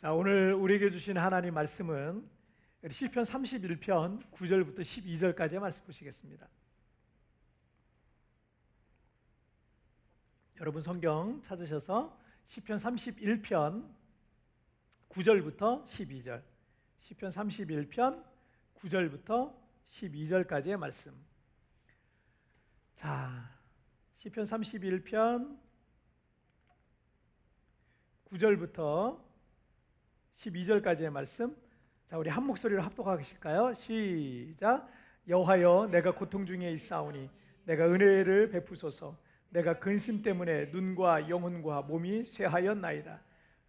자, 오늘 우리에게 주신 하나님 말씀은 시편 31편 9절부터 12절까지의 말씀 보시겠습니다. 여러분 성경 찾으셔서 시편 31편 9절부터 12절, 시편 31편 9절부터 12절까지의 말씀. 자, 시편 31편 9절부터 12절까지의 말씀. 자, 우리 한 목소리로 합독하실까요? 시작. 여호와여, 내가 고통 중에 있사오니 내가 은혜를 베푸소서. 내가 근심 때문에 눈과 영혼과 몸이 쇠하였나이다.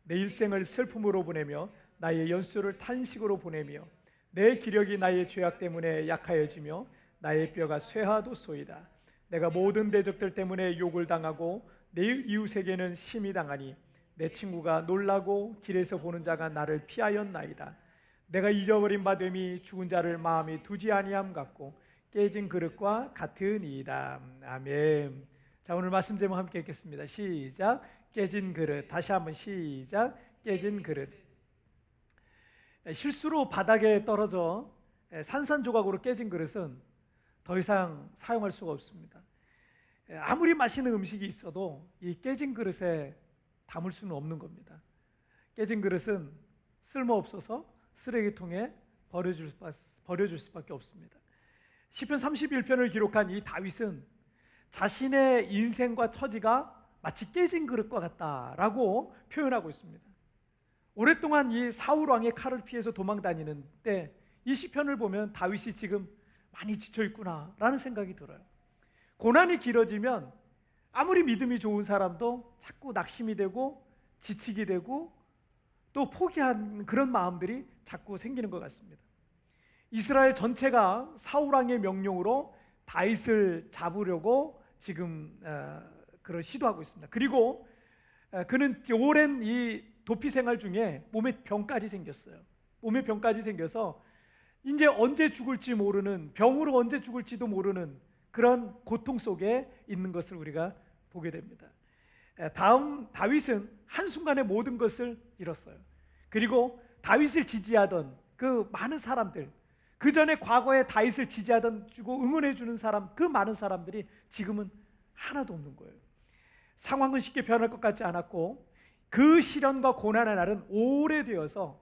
내 일생을 슬픔으로 보내며 나의 연수를 탄식으로 보내며 내 기력이 나의 죄악 때문에 약하여지며 나의 뼈가 쇠하도소이다. 내가 모든 대적들 때문에 욕을 당하고 내 이웃에게는 심히 당하니 내 친구가 놀라고 길에서 보는 자가 나를 피하였나이다. 내가 잊어버린 바 됨이 죽은 자를 마음이 두지 아니함 같고 깨진 그릇과 같으니이다. 아멘. 자, 오늘 말씀 제목 함께 읽겠습니다. 시작. 깨진 그릇. 다시 한번 시작. 깨진 그릇. 실수로 바닥에 떨어져 산산조각으로 깨진 그릇은 더 이상 사용할 수가 없습니다. 아무리 맛있는 음식이 있어도 이 깨진 그릇에 담을 수는 없는 겁니다. 깨진 그릇은 쓸모없어서 쓰레기통에 버려줄 수밖에 없습니다. 시편 31편을 기록한 이 다윗은 자신의 인생과 처지가 마치 깨진 그릇과 같다라고 표현하고 있습니다. 오랫동안 이 사울 왕의 칼을 피해서 도망다니는 때 이 시편을 보면 다윗이 지금 많이 지쳐있구나라는 생각이 들어요. 고난이 길어지면 아무리 믿음이 좋은 사람도 자꾸 낙심이 되고 지치게 되고 또 포기하는 그런 마음들이 자꾸 생기는 것 같습니다. 이스라엘 전체가 사울 왕의 명령으로 다윗을 잡으려고 지금 그런 시도하고 있습니다. 그리고 그는 오랜 이 도피 생활 중에 몸에 병까지 생겼어요. 몸에 병까지 생겨서 이제 언제 죽을지 모르는, 병으로 언제 죽을지도 모르는 그런 고통 속에 있는 것을 우리가 보게 됩니다. 다음 다윗은 한순간에 모든 것을 잃었어요. 그리고 다윗을 지지하던 그 많은 사람들, 그 전에 과거에 다윗을 지지하던 주고 응원해 주는 사람, 그 많은 사람들이 지금은 하나도 없는 거예요. 상황은 쉽게 변할 것 같지 않았고 그 시련과 고난의 날은 오래되어서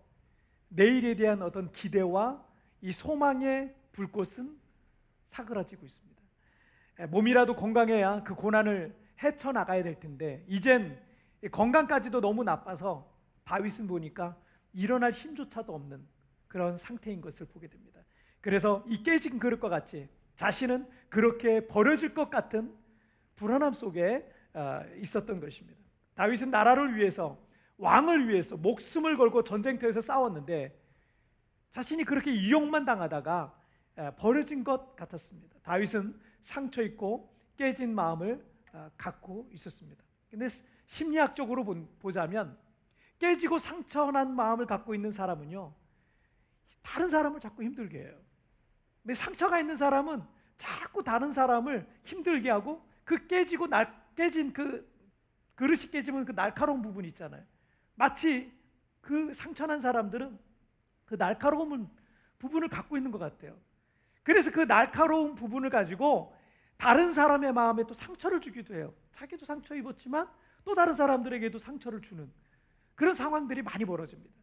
내일에 대한 어떤 기대와 이 소망의 불꽃은 사그라지고 있습니다. 몸이라도 건강해야 그 고난을 헤쳐나가야 될 텐데 이젠 건강까지도 너무 나빠서 다윗은 보니까 일어날 힘조차도 없는 그런 상태인 것을 보게 됩니다. 그래서 이 깨진 그릇과 같이 자신은 그렇게 버려질 것 같은 불안함 속에 있었던 것입니다. 다윗은 나라를 위해서, 왕을 위해서 목숨을 걸고 전쟁터에서 싸웠는데 자신이 그렇게 이용만 당하다가 버려진 것 같았습니다. 다윗은 상처 있고 깨진 마음을 갖고 있었습니다. 근데 심리학적으로 보자면 깨지고 상처난 마음을 갖고 있는 사람은요, 다른 사람을 자꾸 힘들게 해요. 근데 상처가 있는 사람은 자꾸 다른 사람을 힘들게 하고 그 깨진 그 그릇이 깨지면 그 날카로운 부분이 있잖아요. 마치 그 상처난 사람들은 그 날카로운 부분을 갖고 있는 것 같아요. 그래서 그 날카로운 부분을 가지고 다른 사람의 마음에 또 상처를 주기도 해요. 자기도 상처 입었지만 또 다른 사람들에게도 상처를 주는 그런 상황들이 많이 벌어집니다.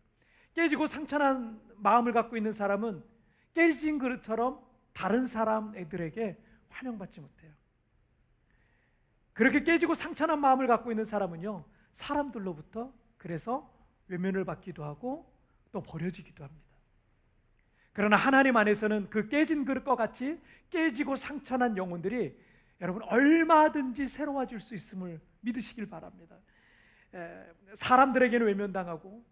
깨지고 상처난 마음을 갖고 있는 사람은 깨진 그릇처럼 다른 사람 애들에게 환영받지 못해요. 그렇게 깨지고 상처난 마음을 갖고 있는 사람은요, 사람들로부터 그래서 외면을 받기도 하고 또 버려지기도 합니다. 그러나 하나님 안에서는 그 깨진 그릇과 같이 깨지고 상처난 영혼들이 여러분 얼마든지 새로워질 수 있음을 믿으시길 바랍니다. 사람들에게는 외면당하고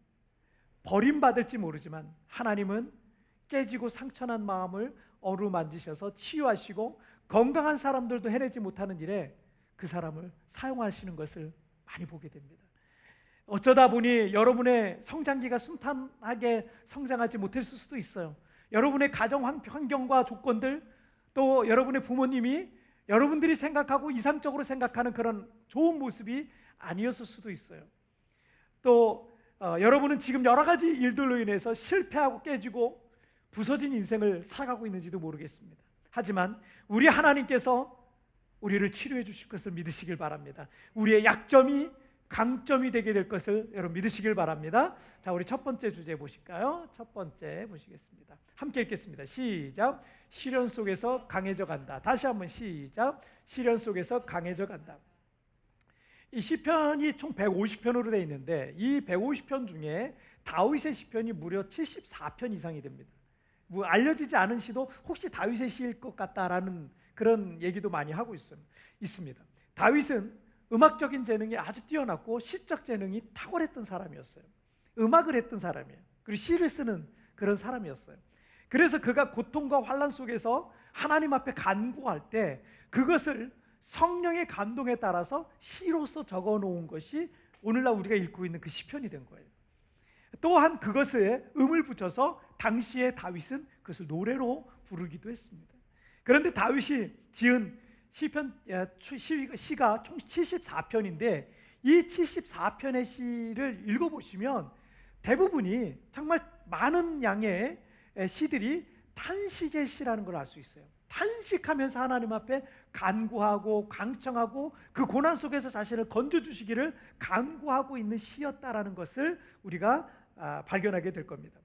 버림받을지 모르지만 하나님은 깨지고 상처난 마음을 어루만지셔서 치유하시고 건강한 사람들도 해내지 못하는 일에 그 사람을 사용하시는 것을 많이 보게 됩니다. 어쩌다 보니 여러분의 성장기가 순탄하게 성장하지 못했을 수도 있어요. 여러분의 가정 환경과 조건들, 또 여러분의 부모님이 여러분들이 생각하고 이상적으로 생각하는 그런 좋은 모습이 아니었을 수도 있어요. 또 여러분은 지금 여러 가지 일들로 인해서 실패하고 깨지고 부서진 인생을 살아가고 있는지도 모르겠습니다. 하지만 우리 하나님께서 우리를 치료해 주실 것을 믿으시길 바랍니다. 우리의 약점이 강점이 되게 될 것을 여러분 믿으시길 바랍니다. 자, 우리 첫 번째 주제 보실까요? 첫 번째 보시겠습니다. 함께 읽겠습니다. 시작. 시련 속에서 강해져 간다. 다시 한번 시작. 시련 속에서 강해져 간다. 이 시편이 총 150편으로 되어 있는데 이 150편 중에 다윗의 시편이 무려 74편 이상이 됩니다. 뭐 알려지지 않은 시도 혹시 다윗의 시일 것 같다라는 그런 얘기도 많이 하고 있습니다. 다윗은 음악적인 재능이 아주 뛰어났고 시적 재능이 탁월했던 사람이었어요. 음악을 했던 사람이에요. 그리고 시를 쓰는 그런 사람이었어요. 그래서 그가 고통과 환난 속에서 하나님 앞에 간구할 때 그것을 성령의 감동에 따라서 시로서 적어놓은 것이 오늘날 우리가 읽고 있는 그 시편이 된 거예요. 또한 그것에 음을 붙여서 당시의 다윗은 그것을 노래로 부르기도 했습니다. 그런데 다윗이 지은 시편 시가 총 74편인데 이 74편의 시를 읽어보시면 대부분이 정말 많은 양의 시들이 탄식의 시라는 걸 알 수 있어요. 탄식하면서 하나님 앞에 간구하고 강청하고 그 고난 속에서 자신을 건져주시기를 간구하고 있는 시였다라는 것을 우리가 발견하게 될 겁니다.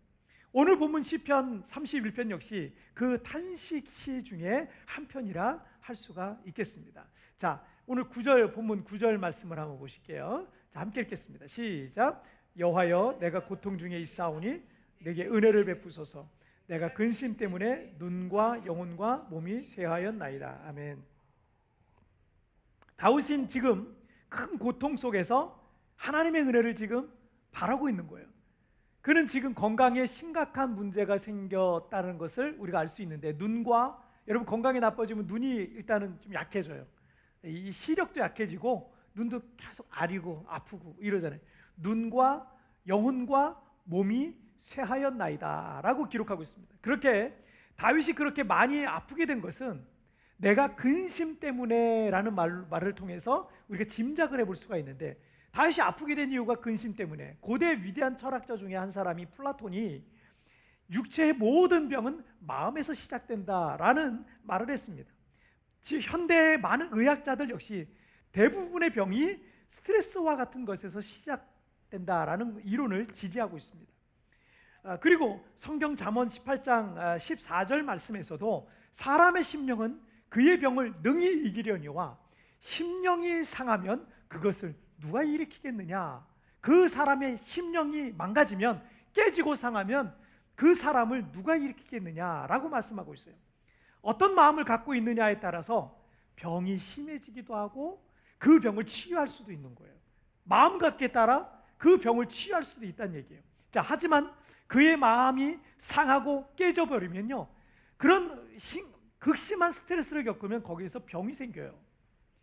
오늘 본문 시편 31편 역시 그 탄식 시 중에 한 편이라 할 수가 있겠습니다. 자, 오늘 본문 9절 말씀을 한번 보실게요. 자, 함께 읽겠습니다. 시작. 여호와여, 내가 고통 중에 있사오니 내게 은혜를 베푸소서. 내가 근심 때문에 눈과 영혼과 몸이 쇠하였나이다. 아멘. 다윗은 지금 큰 고통 속에서 하나님의 은혜를 지금 바라고 있는 거예요. 그는 지금 건강에 심각한 문제가 생겼다는 것을 우리가 알 수 있는데 눈과 여러분 건강이 나빠지면 눈이 일단은 좀 약해져요. 이 시력도 약해지고 눈도 계속 아리고 아프고 이러잖아요. 눈과 영혼과 몸이 쇠하였나이다 라고 기록하고 있습니다. 그렇게 다윗이 그렇게 많이 아프게 된 것은 내가 근심 때문에 라는 말을 통해서 우리가 짐작을 해볼 수가 있는데 다윗이 아프게 된 이유가 근심 때문에 고대 위대한 철학자 중에 한 사람이 플라톤이 육체의 모든 병은 마음에서 시작된다라는 말을 했습니다. 즉 현대의 많은 의학자들 역시 대부분의 병이 스트레스와 같은 것에서 시작된다라는 이론을 지지하고 있습니다. 그리고 성경 잠언 18장 14절 말씀에서도 사람의 심령은 그의 병을 능히 이기려니와 심령이 상하면 그것을 누가 일으키겠느냐. 그 사람의 심령이 망가지면 깨지고 상하면 그 사람을 누가 일으키겠느냐라고 말씀하고 있어요. 어떤 마음을 갖고 있느냐에 따라서 병이 심해지기도 하고 그 병을 치유할 수도 있는 거예요. 마음갖기에 따라 그 병을 치유할 수도 있다는 얘기예요. 자, 하지만 그의 마음이 상하고 깨져버리면요, 그런 극심한 스트레스를 겪으면 거기에서 병이 생겨요.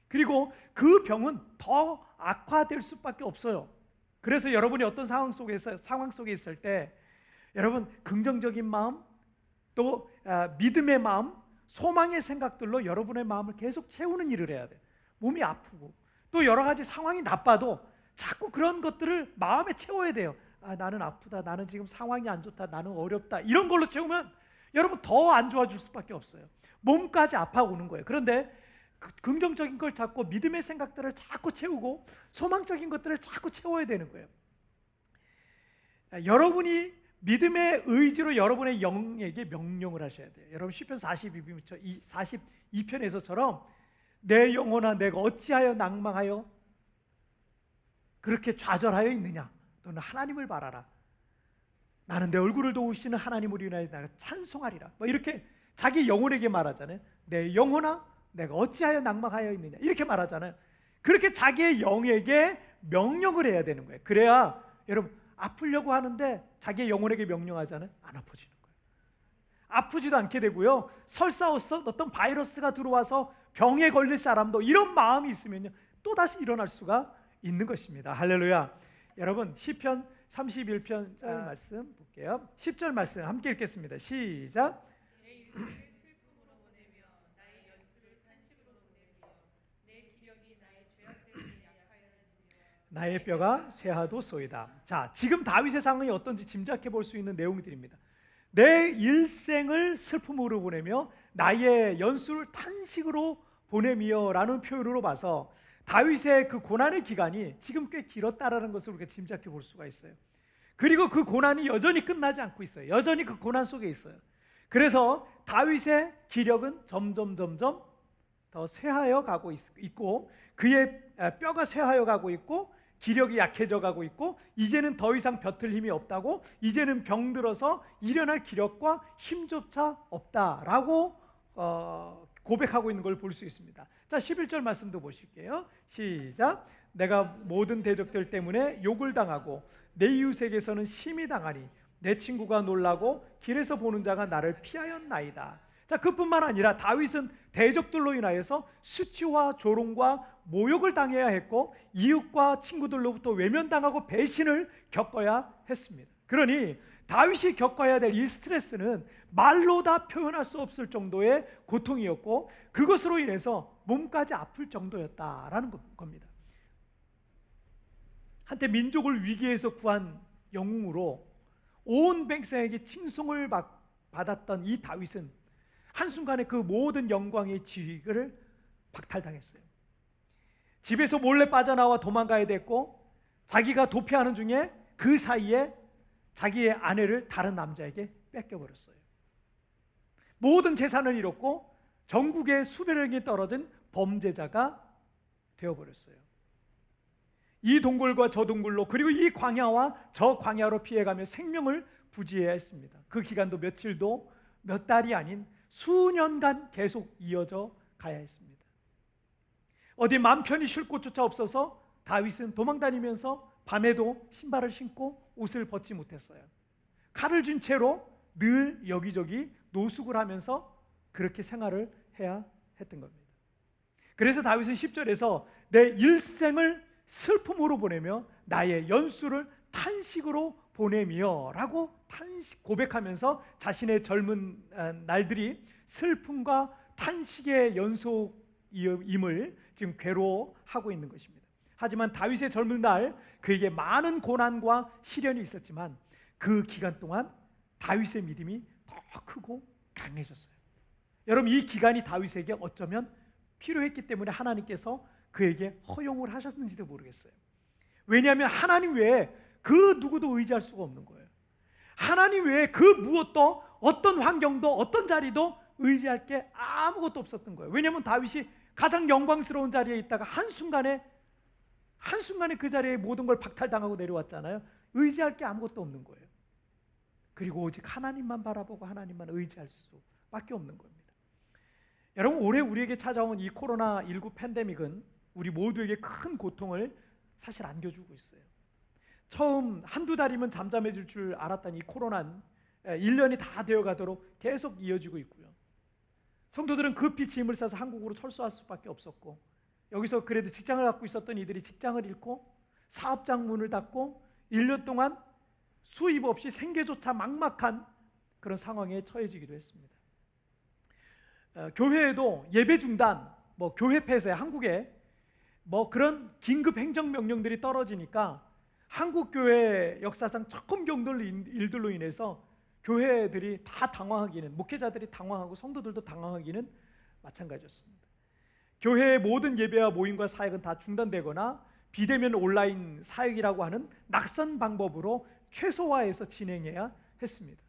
그리고 그 병은 더 악화될 수밖에 없어요. 그래서 여러분이 어떤 상황 속에 있을 때 여러분 긍정적인 마음, 또 믿음의 마음, 소망의 생각들로 여러분의 마음을 계속 채우는 일을 해야 돼요. 몸이 아프고 또 여러 가지 상황이 나빠도 자꾸 그런 것들을 마음에 채워야 돼요. 나는 아프다, 나는 지금 상황이 안 좋다, 나는 어렵다, 이런 걸로 채우면 여러분 더 안 좋아질 수밖에 없어요. 몸까지 아파오는 거예요. 그런데 긍정적인 걸 찾고 믿음의 생각들을 자꾸 채우고 소망적인 것들을 자꾸 채워야 되는 거예요. 여러분이 믿음의 의지로 여러분의 영에게 명령을 하셔야 돼요. 여러분 시편 42편에서처럼 내 영혼아 내가 어찌하여 낭망하여 그렇게 좌절하여 있느냐. 너는 하나님을 바라라. 나는 내 얼굴을 도우시는 하나님을 인하여 나를 찬송하리라. 뭐 이렇게 자기 영혼에게 말하잖아요. 내 영혼아 내가 어찌하여 낭망하여 있느냐 이렇게 말하잖아요. 그렇게 자기의 영에게 명령을 해야 되는 거예요. 그래야 여러분 아프려고 하는데 자기의 영혼에게 명령하잖아요. 안 아파지는 거예요. 아프지도 않게 되고요. 설사 어떤 바이러스가 들어와서 병에 걸릴 사람도 이런 마음이 있으면요 또다시 일어날 수가 있는 것입니다. 할렐루야. 여러분 시편 31편 말씀 볼게요. 10절 말씀 함께 읽겠습니다. 시작. 나의 뼈가 쇠하도소이다. 자, 지금 다윗의 상황이 어떤지 짐작해 볼 수 있는 내용들입니다. 내 일생을 슬픔으로 보내며 나의 연수를 탄식으로 보내며라는 표현으로 봐서 다윗의 그 고난의 기간이 지금 꽤 길었다라는 것을 우리가 짐작해 볼 수가 있어요. 그리고 그 고난이 여전히 끝나지 않고 있어요. 여전히 그 고난 속에 있어요. 그래서 다윗의 기력은 점점 더 쇠하여 가고 있고, 그의 뼈가 쇠하여 가고 있고, 기력이 약해져 가고 있고, 이제는 더 이상 벼틀 힘이 없다고, 이제는 병들어서 일어날 기력과 힘조차 없다라고 고백하고 있는 걸 볼 수 있습니다. 자, 11절 말씀도 보실게요. 시작. 내가 모든 대적들 때문에 욕을 당하고 내 이웃에게서는 심히 당하니 내 친구가 놀라고 길에서 보는 자가 나를 피하였나이다. 자, 그뿐만 아니라 다윗은 대적들로 인하여서 수치와 조롱과 모욕을 당해야 했고, 이웃과 친구들로부터 외면당하고 배신을 겪어야 했습니다. 그러니 다윗이 겪어야 될 이 스트레스는 말로 다 표현할 수 없을 정도의 고통이었고, 그것으로 인해서 몸까지 아플 정도였다라는 겁니다. 한때 민족을 위기에서 구한 영웅으로 온 백성에게 칭송을 받았던 이 다윗은 한순간에 그 모든 영광의 지위를 박탈당했어요. 집에서 몰래 빠져나와 도망가야 됐고, 자기가 도피하는 중에 그 사이에 자기의 아내를 다른 남자에게 뺏겨버렸어요. 모든 재산을 잃었고 전국에 수백 명이 떨어진 범죄자가 되어버렸어요. 이 동굴과 저 동굴로, 그리고 이 광야와 저 광야로 피해가며 생명을 부지해야 했습니다. 그 기간도 며칠도 몇 달이 아닌 수년간 계속 이어져 가야 했습니다. 어디 맘 편히 쉴 곳조차 없어서 다윗은 도망다니면서 밤에도 신발을 신고 옷을 벗지 못했어요. 칼을 쥔 채로 늘 여기저기 노숙을 하면서 그렇게 생활을 해야 했던 겁니다. 그래서 다윗은 10절에서 내 일생을 슬픔으로 보내며 나의 연수를 탄식으로 보내며 라고 고백하면서 자신의 젊은 날들이 슬픔과 탄식의 연속임을 지금 괴로워하고 있는 것입니다. 하지만 다윗의 젊은 날 그에게 많은 고난과 시련이 있었지만 그 기간 동안 다윗의 믿음이 더 크고 강해졌어요. 여러분, 이 기간이 다윗에게 어쩌면 필요했기 때문에 하나님께서 그에게 허용을 하셨는지도 모르겠어요. 왜냐하면 하나님 외에 그 누구도 의지할 수가 없는 거예요. 하나님 외에 그 무엇도, 어떤 환경도, 어떤 자리도 의지할 게 아무것도 없었던 거예요. 왜냐하면 다윗이 가장 영광스러운 자리에 있다가 한순간에 그 자리에 모든 걸 박탈당하고 내려왔잖아요. 의지할 게 아무것도 없는 거예요. 그리고 오직 하나님만 바라보고 하나님만 의지할 수밖에 없는 겁니다. 여러분, 올해 우리에게 찾아온 이 코로나19 팬데믹은 우리 모두에게 큰 고통을 사실 안겨주고 있어요. 처음 한두 달이면 잠잠해질 줄 알았던 이 코로나는 1년이 다 되어가도록 계속 이어지고 있고요. 성도들은 급히 짐을 싸서 한국으로 철수할 수밖에 없었고, 여기서 그래도 직장을 갖고 있었던 이들이 직장을 잃고 사업장 문을 닫고 1년 동안 수입 없이 생계조차 막막한 그런 상황에 처해지기도 했습니다. 교회에도 예배 중단, 교회 폐쇄, 한국에 그런 긴급 행정명령들이 떨어지니까 한국 교회 역사상 처음 겪는 일들로 인해서 교회들이 다 당황하기는, 목회자들이 당황하고 성도들도 당황하기는 마찬가지였습니다. 교회의 모든 예배와 모임과 사역은 다 중단되거나 비대면 온라인 사역이라고 하는 낯선 방법으로 최소화해서 진행해야 했습니다.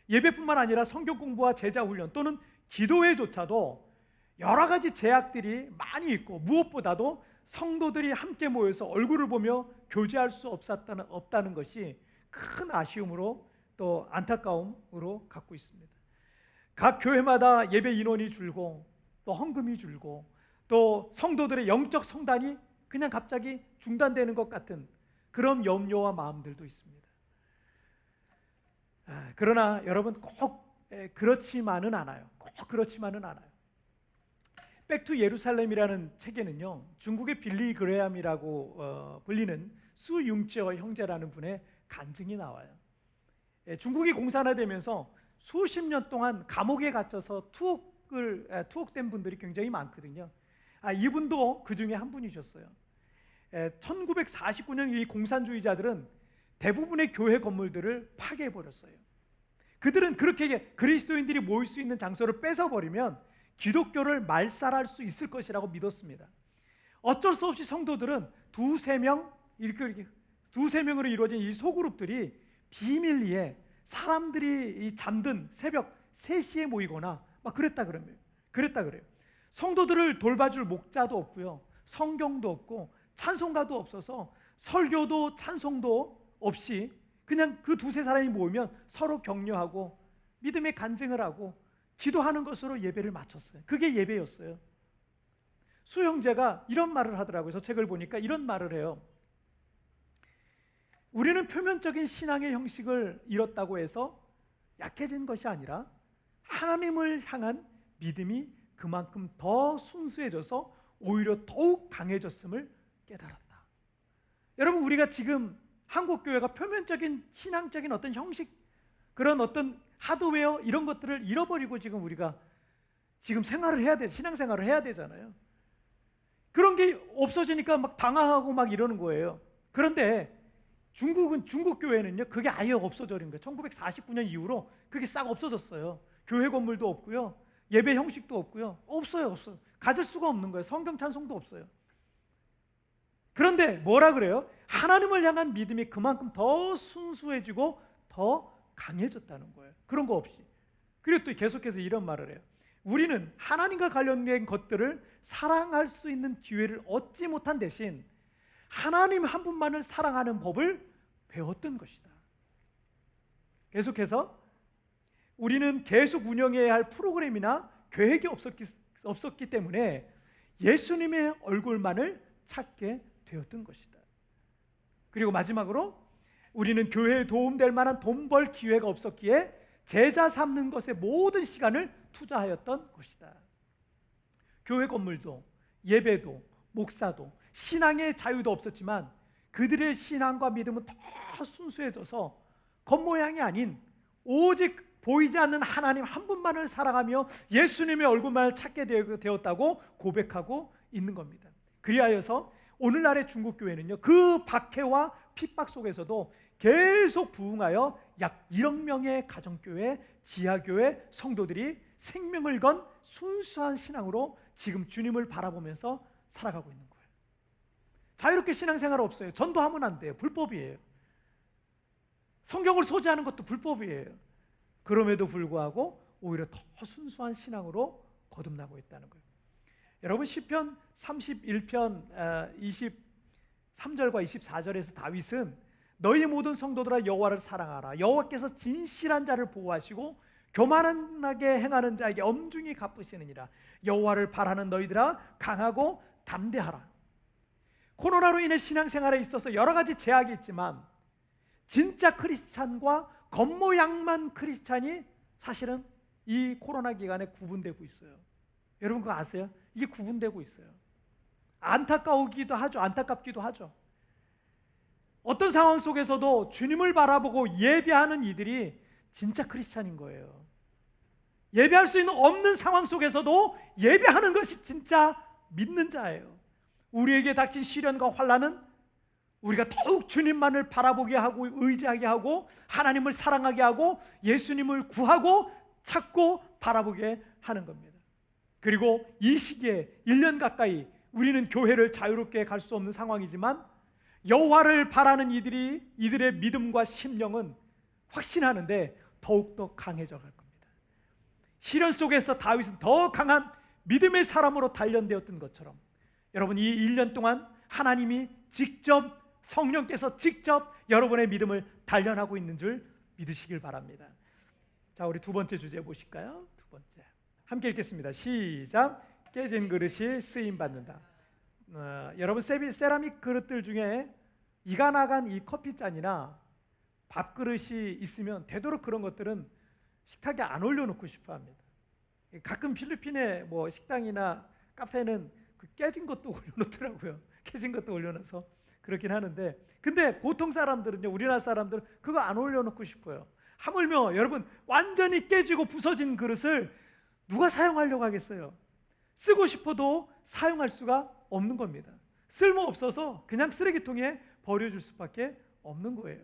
예배뿐만 아니라 성경 공부와 제자 훈련 또는 기도회조차도 여러 가지 제약들이 많이 있고, 무엇보다도 성도들이 함께 모여서 얼굴을 보며 교제할 수 없다는 것이 큰 아쉬움으로 또 안타까움으로 갖고 있습니다. 각 교회마다 예배 인원이 줄고 또 헌금이 줄고 또 성도들의 영적 성단이 그냥 갑자기 중단되는 것 같은 그런 염려와 마음들도 있습니다. 그러나 여러분, 꼭 그렇지만은 않아요. 꼭 그렇지만은 않아요. 백투 예루살렘이라는 책에는요, 중국의 빌리 그레함이라고 불리는 수융저 형제라는 분의 간증이 나와요. 중국이 공산화되면서 수십 년 동안 감옥에 갇혀서 투옥된 분들이 굉장히 많거든요. 이분도 그 중에 한 분이셨어요. 1949년 이 공산주의자들은 대부분의 교회 건물들을 파괴해 버렸어요. 그들은 그렇게 그리스도인들이 모일 수 있는 장소를 뺏어버리면 기독교를 말살할 수 있을 것이라고 믿었습니다. 어쩔 수 없이 성도들은 두세 명으로 이루어진 이 소그룹들이 비밀리에 사람들이 이 잠든 새벽 3시에 모이거나 막 그랬다 그래요. 성도들을 돌봐줄 목자도 없고요, 성경도 없고 찬송가도 없어서 설교도 찬송도 없이 그냥 그 두세 사람이 모이면 서로 격려하고 믿음의 간증을 하고 기도하는 것으로 예배를 마쳤어요. 그게 예배였어요. 수 형제가 이런 말을 하더라고요. 저 책을 보니까 이런 말을 해요. 우리는 표면적인 신앙의 형식을 잃었다고 해서 약해진 것이 아니라 하나님을 향한 믿음이 그만큼 더 순수해져서 오히려 더욱 강해졌음을 깨달았다. 여러분, 우리가 지금 한국교회가 표면적인 신앙적인 어떤 형식, 그런 어떤 하드웨어 이런 것들을 잃어버리고 지금 우리가 지금 생활을 해야 돼, 신앙생활을 해야 되잖아요. 그런 게 없어지니까 막 당황하고 막 이러는 거예요. 그런데 중국 교회는요, 그게 아예 없어져린 거예요. 1949년 이후로 그게 싹 없어졌어요. 교회 건물도 없고요, 예배 형식도 없고요, 없어요. 가질 수가 없는 거예요. 성경 찬송도 없어요. 그런데 뭐라 그래요? 하나님을 향한 믿음이 그만큼 더 순수해지고 더 강해졌다는 거예요. 그런 거 없이. 그리고 또 계속해서 이런 말을 해요. 우리는 하나님과 관련된 것들을 사랑할 수 있는 기회를 얻지 못한 대신 하나님 한 분만을 사랑하는 법을 배웠던 것이다. 계속해서 우리는 계속 운영해야 할 프로그램이나 계획이 없었기 때문에 예수님의 얼굴만을 찾게 되었던 것이다. 그리고 마지막으로 우리는 교회에 도움될 만한 돈 벌 기회가 없었기에 제자 삼는 것에 모든 시간을 투자하였던 것이다. 교회 건물도 예배도 목사도 신앙의 자유도 없었지만 그들의 신앙과 믿음은 더 순수해져서 겉모양이 아닌 오직 보이지 않는 하나님 한 분만을 사랑하며 예수님의 얼굴만을 찾게 되었다고 고백하고 있는 겁니다. 그리하여서 오늘날의 중국 교회는요, 그 박해와 핍박 속에서도 계속 부흥하여 약 1억 명의 가정교회, 지하교회 성도들이 생명을 건 순수한 신앙으로 지금 주님을 바라보면서 살아가고 있는 거예요. 자유롭게 신앙생활 없어요. 전도하면 안 돼요. 불법이에요. 성경을 소지하는 것도 불법이에요. 그럼에도 불구하고 오히려 더 순수한 신앙으로 거듭나고 있다는 거예요. 여러분, 시편 31편 23절과 24절에서 다윗은 너희 모든 성도들아 여호와를 사랑하라. 여호와께서 진실한 자를 보호하시고 교만하게 행하는 자에게 엄중히 갚으시느니라. 여호와를 바라는 너희들아 강하고 담대하라. 코로나로 인해 신앙생활에 있어서 여러 가지 제약이 있지만 진짜 크리스찬과 겉모양만 크리스찬이 사실은 이 코로나 기간에 구분되고 있어요. 여러분 그거 아세요? 이게 구분되고 있어요. 안타깝기도 하죠. 어떤 상황 속에서도 주님을 바라보고 예배하는 이들이 진짜 크리스찬인 거예요. 예배할 수 있는 없는 상황 속에서도 예배하는 것이 진짜 믿는 자예요. 우리에게 닥친 시련과 환난은 우리가 더욱 주님만을 바라보게 하고 의지하게 하고 하나님을 사랑하게 하고 예수님을 구하고 찾고 바라보게 하는 겁니다. 그리고 이 시기에 1년 가까이 우리는 교회를 자유롭게 갈 수 없는 상황이지만 여호와를 바라는 이들의 믿음과 심령은 확신하는데 더욱더 강해져 갈 겁니다. 시련 속에서 다윗은 더 강한 믿음의 사람으로 단련되었던 것처럼 여러분 이 1년 동안 하나님이 직접 성령께서 직접 여러분의 믿음을 단련하고 있는 줄 믿으시길 바랍니다. 자, 우리 두 번째 주제 보실까요? 두 번째 함께 읽겠습니다. 시작. 깨진 그릇이 쓰임 받는다. 여러분 세라믹 그릇들 중에 이가 나간 이 커피잔이나 밥그릇이 있으면 되도록 그런 것들은 식탁에 안 올려놓고 싶어합니다. 가끔 필리핀의 뭐 식당이나 카페는 그 깨진 것도 올려놓더라고요. 깨진 것도 올려놔서 그렇긴 하는데, 근데 보통 사람들은요, 우리나라 사람들은 그거 안 올려놓고 싶어요. 하물며 여러분 완전히 깨지고 부서진 그릇을 누가 사용하려고 하겠어요? 쓰고 싶어도 사용할 수가 없는 겁니다. 쓸모없어서 그냥 쓰레기통에 버려줄 수밖에 없는 거예요.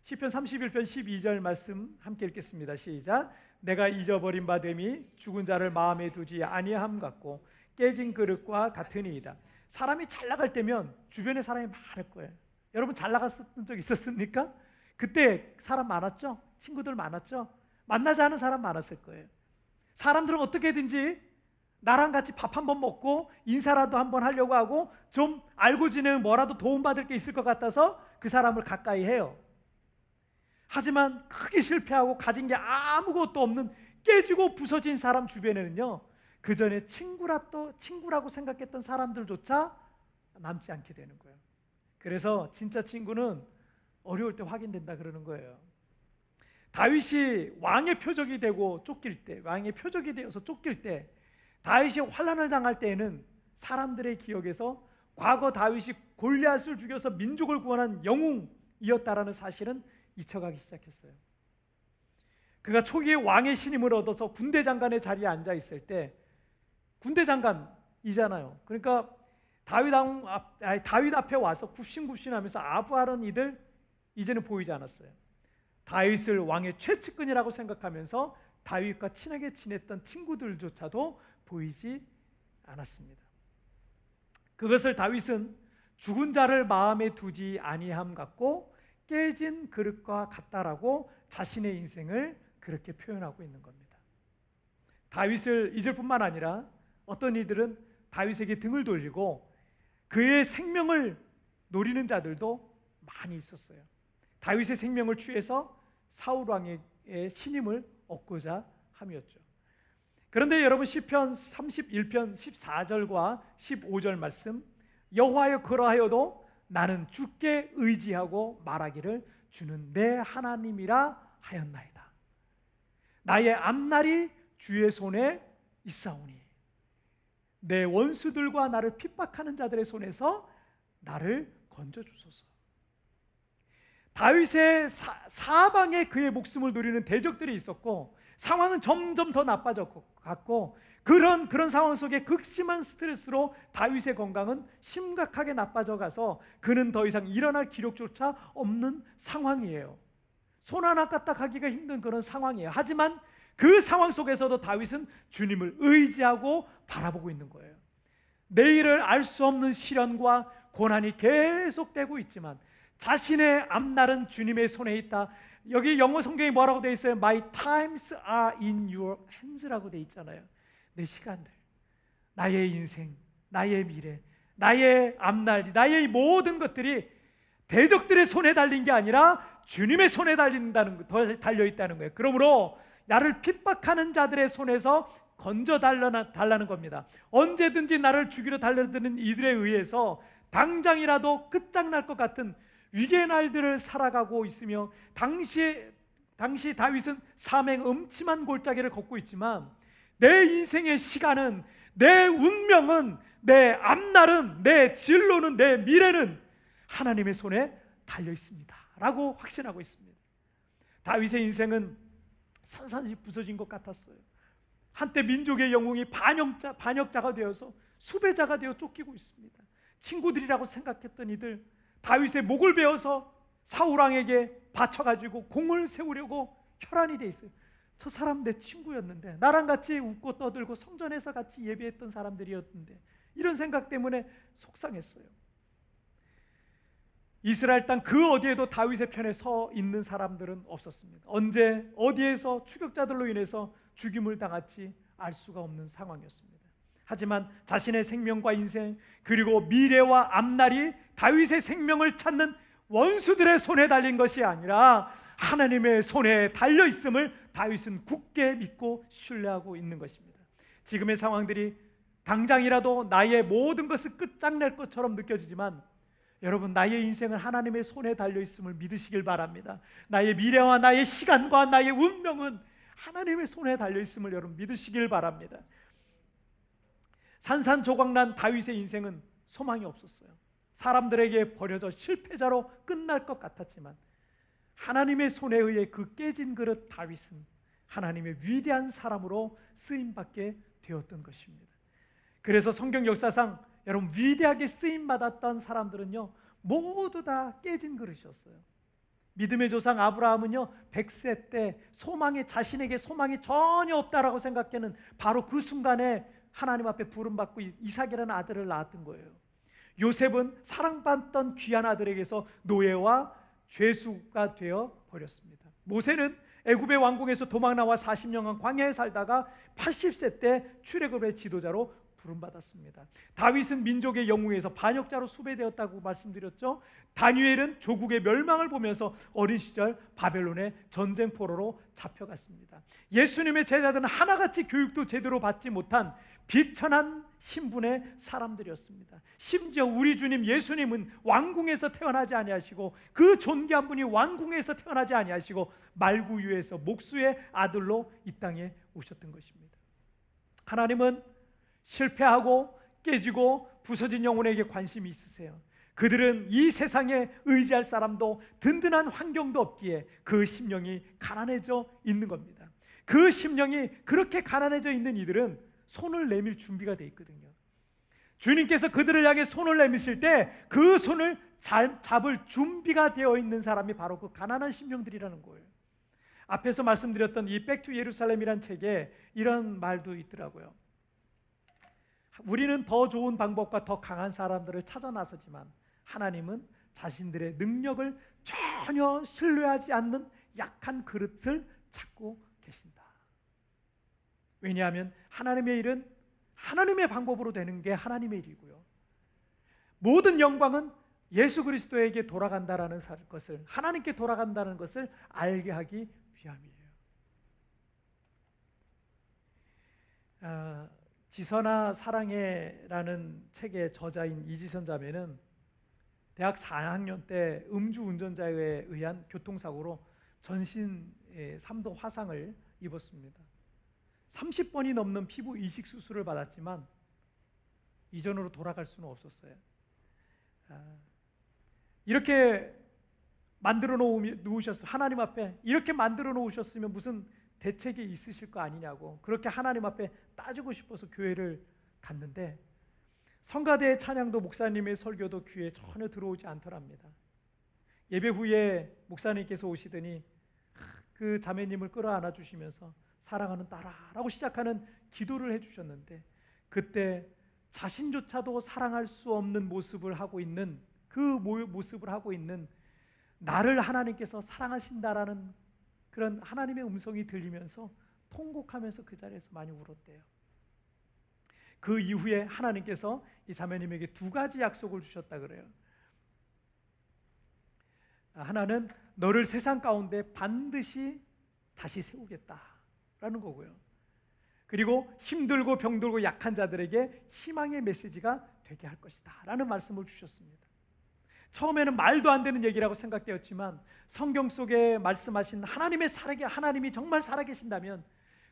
시편 31편 12절 말씀 함께 읽겠습니다. 시작. 내가 잊어버린 바 됨이 죽은 자를 마음에 두지 아니함 같고 깨진 그릇과 같으니이다. 사람이 잘 나갈 때면 주변에 사람이 많을 거예요. 여러분 잘 나갔던 적 있었습니까? 그때 사람 많았죠? 친구들 많았죠? 만나지 않은 사람 많았을 거예요. 사람들은 어떻게든지 나랑 같이 밥 한번 먹고 인사라도 한번 하려고 하고 좀 알고 지내면 뭐라도 도움받을 게 있을 것 같아서 그 사람을 가까이 해요. 하지만 크게 실패하고 가진 게 아무것도 없는 깨지고 부서진 사람 주변에는요, 그 전에 친구라고 생각했던 사람들조차 남지 않게 되는 거예요. 그래서 진짜 친구는 어려울 때 확인된다 그러는 거예요. 다윗이 왕의 표적이 되고 쫓길 때, 왕의 표적이 되어서 쫓길 때, 다윗이 환난을 당할 때에는 사람들의 기억에서 과거 다윗이 골리앗을 죽여서 민족을 구원한 영웅이었다라는 사실은 잊혀가기 시작했어요. 그가 초기에 왕의 신임을 얻어서 군대 장관의 자리에 앉아 있을 때, 군대 장관이잖아요. 그러니까 다윗 앞에 와서 굽신굽신하면서 아부하는 이들 이제는 보이지 않았어요. 다윗을 왕의 최측근이라고 생각하면서 다윗과 친하게 지냈던 친구들조차도 보이지 않았습니다. 그것을 다윗은 죽은 자를 마음에 두지 아니함 같고 깨진 그릇과 같다라고 자신의 인생을 그렇게 표현하고 있는 겁니다. 다윗을 잊을 뿐만 아니라 어떤 이들은 다윗에게 등을 돌리고 그의 생명을 노리는 자들도 많이 있었어요. 다윗의 생명을 취해서 사울 왕의 신임을 얻고자 함이었죠. 그런데 여러분 시편 31편 14절과 15절 말씀, 여호와여 그러하여도 나는 주께 의지하고 말하기를 주는 내 하나님이라 하였나이다. 나의 앞날이 주의 손에 있사오니 내 원수들과 나를 핍박하는 자들의 손에서 나를 건져주소서. 다윗의 사방에 그의 목숨을 노리는 대적들이 있었고 상황은 점점 더 나빠졌고 그런 상황 속에 극심한 스트레스로 다윗의 건강은 심각하게 나빠져가서 그는 더 이상 일어날 기력조차 없는 상황이에요. 손 하나 까딱하기가 힘든 그런 상황이에요. 하지만 그 상황 속에서도 다윗은 주님을 의지하고 바라보고 있는 거예요. 내일을 알 수 없는 시련과 고난이 계속되고 있지만 자신의 앞날은 주님의 손에 있다. 여기 영어 성경에 뭐라고 되어 있어요? My times are in your hands라고 되어 있잖아요. 내 시간들, 나의 인생, 나의 미래, 나의 앞날, 나의 모든 것들이 대적들의 손에 달린 게 아니라 주님의 손에 달려있다는 거예요. 그러므로 나를 핍박하는 자들의 손에서 건져 달라는 겁니다. 언제든지 나를 죽이려 달려드는 이들에 의해서 당장이라도 끝장날 것 같은 위기의 날들을 살아가고 있으며 당시 다윗은 삶의 음침한 골짜기를 걷고 있지만 내 인생의 시간은, 내 운명은, 내 앞날은, 내 진로는, 내 미래는 하나님의 손에 달려 있습니다 라고 확신하고 있습니다. 다윗의 인생은 산산이 부서진 것 같았어요. 한때 민족의 영웅이 반역자가 되어서 수배자가 되어 쫓기고 있습니다. 친구들이라고 생각했던 이들, 다윗의 목을 베어서 사울왕에게 바쳐가지고 공을 세우려고 혈안이 돼 있어요. 저 사람 내 친구였는데, 나랑 같이 웃고 떠들고 성전에서 같이 예배했던 사람들이었는데, 이런 생각 때문에 속상했어요. 이스라엘 땅 그 어디에도 다윗의 편에 서 있는 사람들은 없었습니다. 언제 어디에서 추격자들로 인해서 죽임을 당할지 알 수가 없는 상황이었습니다. 하지만 자신의 생명과 인생 그리고 미래와 앞날이 다윗의 생명을 찾는 원수들의 손에 달린 것이 아니라 하나님의 손에 달려 있음을 다윗은 굳게 믿고 신뢰하고 있는 것입니다. 지금의 상황들이 당장이라도 나의 모든 것을 끝장낼 것처럼 느껴지지만 여러분, 나의 인생은 하나님의 손에 달려 있음을 믿으시길 바랍니다. 나의 미래와 나의 시간과 나의 운명은 하나님의 손에 달려 있음을 여러분 믿으시길 바랍니다. 산산조각난 다윗의 인생은 소망이 없었어요. 사람들에게 버려져 실패자로 끝날 것 같았지만 하나님의 손에 의해 그 깨진 그릇 다윗은 하나님의 위대한 사람으로 쓰임받게 되었던 것입니다. 그래서 성경 역사상 여러분 위대하게 쓰임 받았던 사람들은요 모두 다 깨진 그릇이었어요. 믿음의 조상 아브라함은요 100세 때 자신에게 소망이 전혀 없다라고 생각하는 바로 그 순간에 하나님 앞에 부름받고 이삭이라는 아들을 낳았던 거예요. 요셉은 사랑받던 귀한 아들에게서 노예와 죄수가 되어 버렸습니다. 모세는 애굽의 왕궁에서 도망 나와 40년간 광야에 살다가 80세 때 출애굽의 지도자로 부름받았습니다. 다윗은 민족의 영웅에서 반역자로 수배되었다고 말씀드렸죠. 다니엘은 조국의 멸망을 보면서 어린 시절 바벨론의 전쟁포로로 잡혀갔습니다. 예수님의 제자들은 하나같이 교육도 제대로 받지 못한 비천한 신분의 사람들이었습니다. 심지어 우리 주님 예수님은 왕궁에서 태어나지 아니하시고 그 존귀한 분이 왕궁에서 태어나지 아니하시고 말구유에서 목수의 아들로 이 땅에 오셨던 것입니다. 하나님은 실패하고 깨지고 부서진 영혼에게 관심이 있으세요. 그들은 이 세상에 의지할 사람도 든든한 환경도 없기에 그 심령이 가난해져 있는 겁니다. 그 심령이 그렇게 가난해져 있는 이들은 손을 내밀 준비가 되어 있거든요. 주님께서 그들을 향해 손을 내미실 때 그 손을 잡을 준비가 되어 있는 사람이 바로 그 가난한 심령들이라는 거예요. 앞에서 말씀드렸던 이 백투 예루살렘이란 책에 이런 말도 있더라고요. 우리는 더 좋은 방법과 더 강한 사람들을 찾아 나서지만 하나님은 자신들의 능력을 전혀 신뢰하지 않는 약한 그릇을 찾고 계신다. 왜냐하면 하나님의 일은 하나님의 방법으로 되는 게 하나님의 일이고요. 모든 영광은 예수 그리스도에게 돌아간다라는 것을, 하나님께 돌아간다는 것을 알게 하기 위함이에요. 지선아 사랑해라는 책의 저자인 이지선 자매는 대학 4학년 때 음주운전자에 의한 교통사고로 전신 3도 화상을 입었습니다. 30번이 넘는 피부 이식 수술을 받았지만 이전으로 돌아갈 수는 없었어요. 이렇게 만들어 놓으셨어요. 하나님 앞에 이렇게 만들어 놓으셨으면 무슨 대책이 있으실 거 아니냐고 그렇게 하나님 앞에 따지고 싶어서 교회를 갔는데 성가대의 찬양도 목사님의 설교도 귀에 전혀 들어오지 않더랍니다. 예배 후에 목사님께서 오시더니 그 자매님을 끌어안아 주시면서 사랑하는 딸아라고 시작하는 기도를 해주셨는데 그때 자신조차도 사랑할 수 없는 모습을 하고 있는 그 모습을 하고 있는 나를 하나님께서 사랑하신다라는 그런 하나님의 음성이 들리면서 통곡하면서 그 자리에서 많이 울었대요. 그 이후에 하나님께서 이 자매님에게 2가지 약속을 주셨다 그래요. 하나는 너를 세상 가운데 반드시 다시 세우겠다라는 거고요. 그리고 힘들고 병들고 약한 자들에게 희망의 메시지가 되게 할 것이다 라는 말씀을 주셨습니다. 처음에는 말도 안 되는 얘기라고 생각되었지만 성경 속에 말씀하신 하나님이 정말 살아계신다면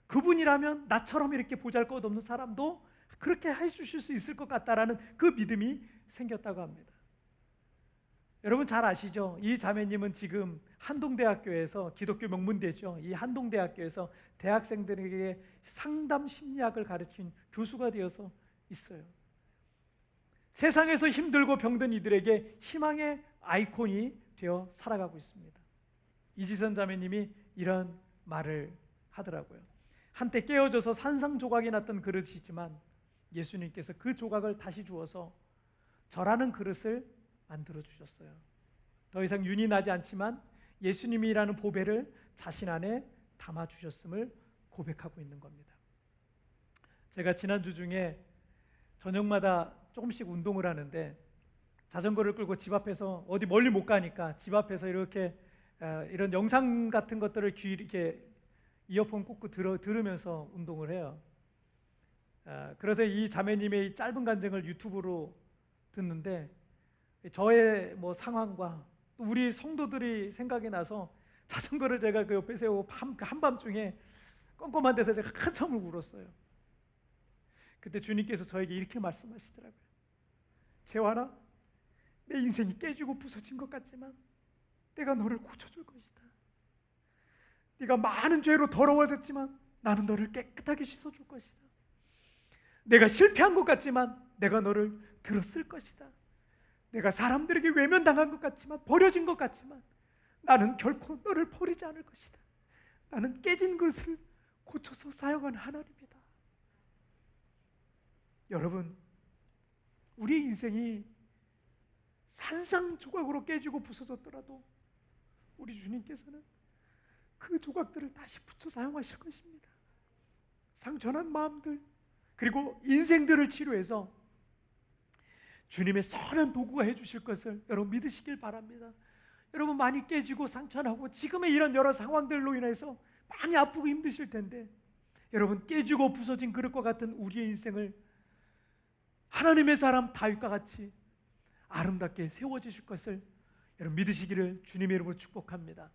그분이라면 나처럼 이렇게 보잘것없는 사람도 그렇게 해주실 수 있을 것 같다라는 그 믿음이 생겼다고 합니다. 여러분 잘 아시죠? 이 자매님은 지금 한동대학교에서 기독교 명문대죠. 이 한동대학교에서 대학생들에게 상담 심리학을 가르친 교수가 되어서 있어요. 세상에서 힘들고 병든 이들에게 희망의 아이콘이 되어 살아가고 있습니다. 이지선 자매님이 이런 말을 하더라고요. 한때 깨어져서 산산조각이 났던 그릇이지만 예수님께서 그 조각을 다시 주어서 저라는 그릇을 만들어 주셨어요. 더 이상 윤이 나지 않지만 예수님이라는 보배를 자신 안에 담아 주셨음을 고백하고 있는 겁니다. 제가 지난주 중에 저녁마다 조금씩 운동을 하는데 자전거를 끌고 집 앞에서 어디 멀리 못 가니까 집 앞에서 이렇게 이런 영상 같은 것들을 귀 이렇게 이어폰 꽂고 들으면서 운동을 해요. 그래서 이 자매님의 이 짧은 간증을 유튜브로 듣는데 저의 뭐 상황과 또 우리 성도들이 생각이 나서 자전거를 제가 그 옆에 세우고 한밤중에 껌껌한 데서 제가 한참을 울었어요. 그때 주님께서 저에게 이렇게 말씀하시더라고요. 재환아, 내 인생이 깨지고 부서진 것 같지만 내가 너를 고쳐줄 것이다. 네가 많은 죄로 더러워졌지만 나는 너를 깨끗하게 씻어줄 것이다. 내가 실패한 것 같지만 내가 너를 들었을 것이다. 내가 사람들에게 외면당한 것 같지만, 버려진 것 같지만 나는 결코 너를 버리지 않을 것이다. 나는 깨진 것을 고쳐서 사용한 하나님이다. 여러분, 우리의 인생이 산산조각으로 깨지고 부서졌더라도 우리 주님께서는 그 조각들을 다시 붙여 사용하실 것입니다. 상처난 마음들, 그리고 인생들을 치료해서 주님의 선한 도구가 해주실 것을 여러분 믿으시길 바랍니다. 여러분 많이 깨지고 상처나고 지금의 이런 여러 상황들로 인해서 많이 아프고 힘드실 텐데, 여러분 깨지고 부서진 그릇과 같은 우리의 인생을 하나님의 사람 다윗과 같이 아름답게 세워주실 것을 여러분 믿으시기를 주님의 이름으로 축복합니다.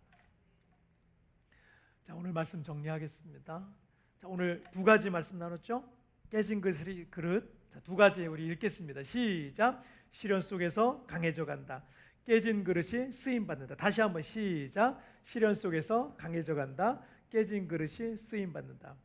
자, 오늘 말씀 정리하겠습니다. 자, 오늘 두 가지 말씀 나눴죠? 깨진 그릇. 자, 두 가지 우리 읽겠습니다. 시작. 시련 속에서 강해져 간다. 깨진 그릇이 쓰임 받는다. 다시 한번 시작. 시련 속에서 강해져 간다. 깨진 그릇이 쓰임 받는다.